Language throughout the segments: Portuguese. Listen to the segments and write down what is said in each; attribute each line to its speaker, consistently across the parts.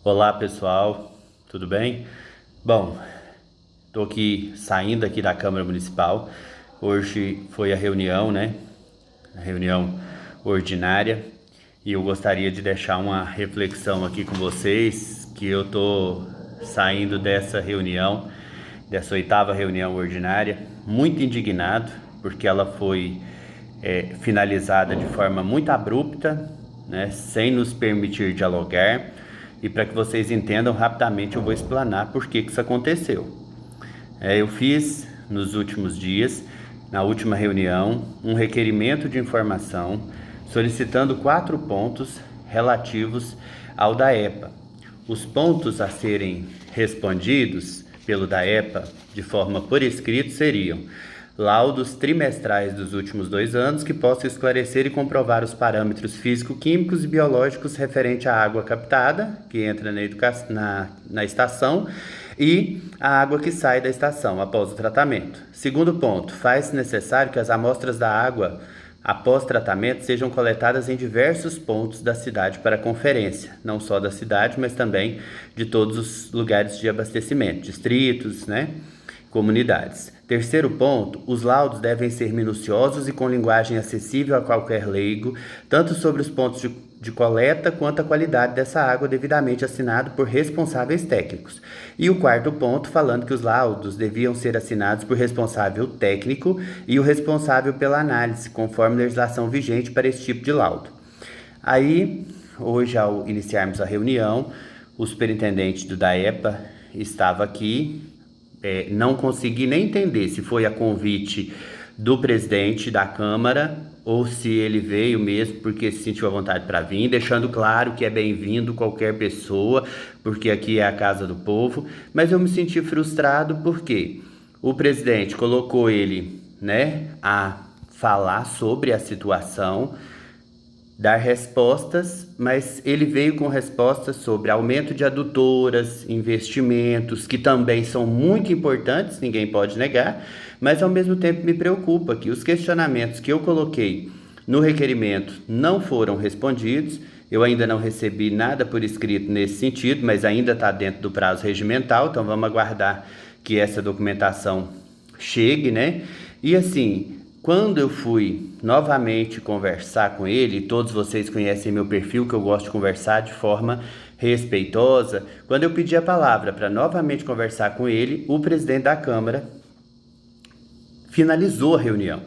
Speaker 1: Olá pessoal, tudo bem? Bom, estou aqui saindo aqui da Câmara Municipal. Hoje foi a reunião, né? A reunião ordinária e eu gostaria de deixar uma reflexão aqui com vocês que eu tô saindo dessa reunião, dessa oitava reunião ordinária, muito indignado porque ela foi finalizada de forma muito abrupta, né? Sem nos permitir dialogar. E para que vocês entendam rapidamente, eu vou explanar por que isso aconteceu. Eu fiz nos últimos dias, na última reunião, um requerimento de informação solicitando 4 pontos relativos ao DAEPA. Os pontos a serem respondidos pelo DAEPA de forma por escrito seriam: laudos trimestrais dos últimos 2 anos que possam esclarecer e comprovar os parâmetros físico-químicos e biológicos referente à água captada, que entra na estação, e a água que sai da estação após o tratamento. Segundo ponto, faz-se necessário que as amostras da água após tratamento sejam coletadas em diversos pontos da cidade para conferência, não só da cidade, mas também de todos os lugares de abastecimento, distritos, né? Comunidades. Terceiro ponto, os laudos devem ser minuciosos e com linguagem acessível a qualquer leigo, tanto sobre os pontos de coleta quanto a qualidade dessa água, devidamente assinado por responsáveis técnicos. E o quarto ponto, falando que os laudos deviam ser assinados por responsável técnico e o responsável pela análise, conforme legislação vigente para esse tipo de laudo. Aí, hoje, ao iniciarmos a reunião, o superintendente do DAEPA estava aqui. Não consegui nem entender se foi a convite do presidente da Câmara ou se ele veio mesmo porque se sentiu à vontade para vir, deixando claro que é bem-vindo qualquer pessoa, porque aqui é a casa do povo. Mas eu me senti frustrado porque o presidente colocou ele, né, a falar sobre a situação, dar respostas, mas ele veio com respostas sobre aumento de adutoras, investimentos, que também são muito importantes, ninguém pode negar, mas ao mesmo tempo me preocupa que os questionamentos que eu coloquei no requerimento não foram respondidos. Eu ainda não recebi nada por escrito nesse sentido, mas ainda está dentro do prazo regimental, então vamos aguardar que essa documentação chegue, né? E assim, quando eu fui novamente conversar com ele, todos vocês conhecem meu perfil, que eu gosto de conversar de forma respeitosa. Quando eu pedi a palavra para novamente conversar com ele, o presidente da Câmara finalizou a reunião,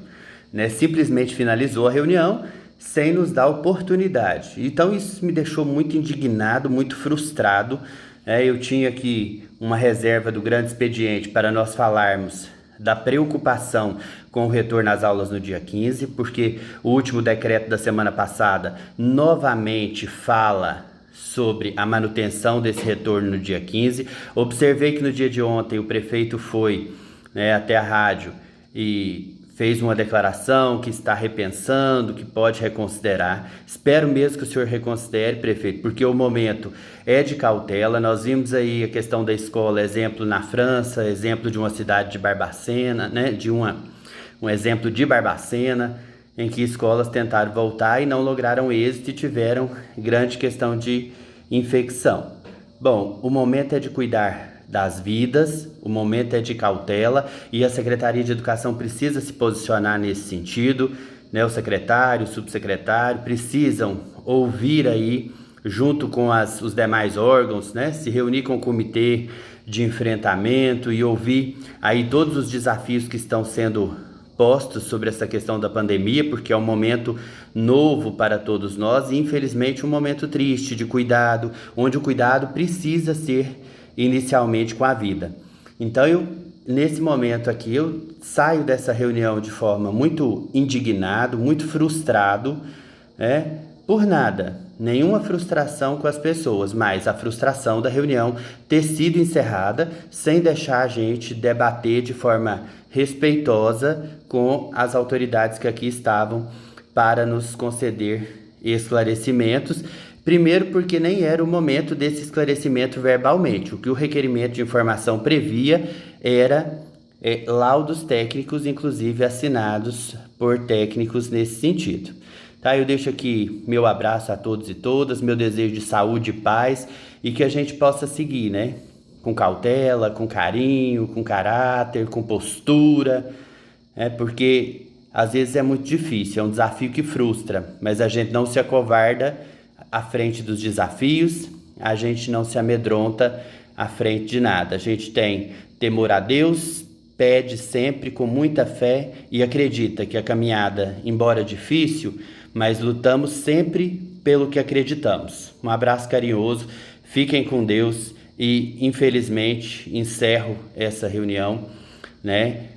Speaker 1: né? Simplesmente finalizou a reunião sem nos dar oportunidade. Então isso me deixou muito indignado, muito frustrado. Eu tinha aqui uma reserva do grande expediente para nós falarmos da preocupação com o retorno às aulas no dia 15, porque o último decreto da semana passada novamente fala sobre a manutenção desse retorno no dia 15. Observei que no dia de ontem o prefeito foi, né, até a rádio e fez uma declaração que está repensando, que pode reconsiderar. Espero mesmo que o senhor reconsidere, prefeito, porque o momento é de cautela. Nós vimos aí a questão da escola, exemplo na França, exemplo de uma cidade de Barbacena, né, um exemplo de Barbacena, em que escolas tentaram voltar e não lograram êxito e tiveram grande questão de infecção. Bom, o momento é de cuidar das vidas, o momento é de cautela e a Secretaria de Educação precisa se posicionar nesse sentido, né? O secretário, o subsecretário precisam ouvir aí, junto com os demais órgãos, né? Se reunir com o comitê de enfrentamento e ouvir aí todos os desafios que estão sendo postos sobre essa questão da pandemia, porque é um momento novo para todos nós e infelizmente um momento triste de cuidado, onde o cuidado precisa ser inicialmente com a vida. Então nesse momento aqui, eu saio dessa reunião de forma muito indignado, muito frustrado, por nada, nenhuma frustração com as pessoas, mas a frustração da reunião ter sido encerrada sem deixar a gente debater de forma respeitosa com as autoridades que aqui estavam para nos conceder esclarecimentos. Primeiro porque nem era o momento desse esclarecimento verbalmente. O que o requerimento de informação previa era laudos técnicos, inclusive assinados por técnicos nesse sentido. tá? Eu deixo aqui meu abraço a todos e todas, meu desejo de saúde e paz e que a gente possa seguir, né? Com cautela, com carinho, com caráter, com postura, porque às vezes é muito difícil, é um desafio que frustra, mas a gente não se acovarda à frente dos desafios, a gente não se amedronta à frente de nada. A gente tem temor a Deus, pede sempre com muita fé e acredita que a caminhada, embora difícil, mas lutamos sempre pelo que acreditamos. Um abraço carinhoso, fiquem com Deus e infelizmente encerro essa reunião, né?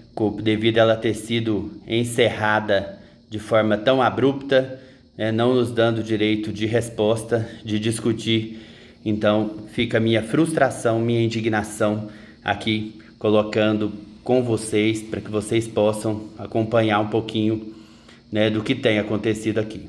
Speaker 1: Devido a ela ter sido encerrada de forma tão abrupta, né, não nos dando direito de resposta, de discutir. Então fica a minha frustração, minha indignação aqui, colocando com vocês, para que vocês possam acompanhar um pouquinho, né, do que tem acontecido aqui.